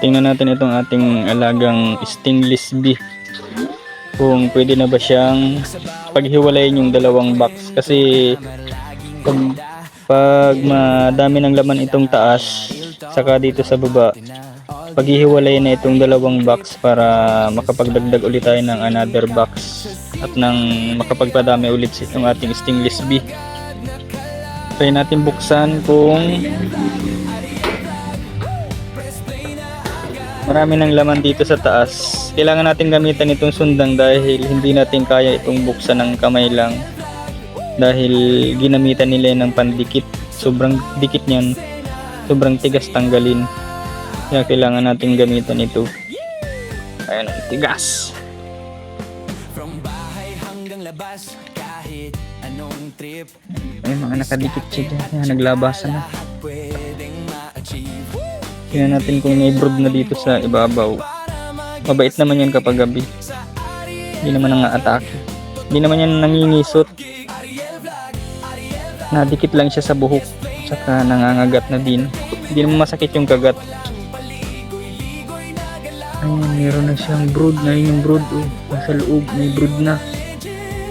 Tingnan natin itong ating alagang stainless beef. Kung pwede na ba siyang paghiwalayin yung dalawang box. Kasi pag madami ng laman itong taas, saka dito sa baba, paghihiwalayin na itong dalawang box para makapagdagdag ulit tayo ng another box. At nang makapagpadami ulit itong ating stainless beef. Try natin buksan kung marami ng laman dito sa taas. Kailangan natin gamitan itong sundang dahil hindi natin kaya itong buksan ng kamay lang. Dahil ginamitan nila ng pandikit. Sobrang dikit niyan. Sobrang tigas tanggalin. Kaya kailangan natin gamitan ito. Ayan, tigas. Ay, mga nakadikit siya dyan. Ayan, naglabasan na. Tingnan natin kung may brood na dito sa ibabaw. Mabait naman yan kapag gabi. Hindi naman nang-atake. Hindi naman yan nangingisot. Nadikit lang siya sa buhok. Saka nangangagat na din. Hindi naman masakit yung kagat. Ayun, meron na siyang brood. Ayun yung brood. Oh, nasa loob. May brood na.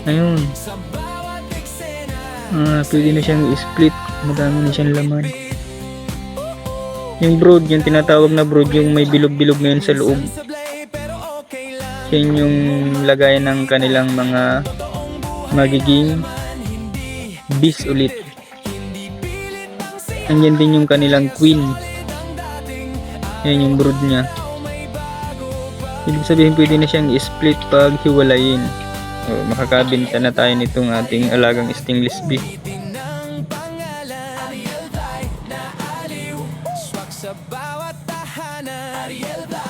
Ayun. Pwede na siyang i-split. Madami na siyang laman. Yung brood, yung tinatawag na brood, yung may bilog-bilog ngayon sa loob. Yan yung lagay ng kanilang mga magiging bees ulit. Andyan din yung kanilang queen. Yan yung brood niya. Ibig sabihin pwede na siyang i-split pag hiwalayin. Makakabinta na tayo nitong ating alagang stainless beef. Sa bawat tahanan, Ariel Black.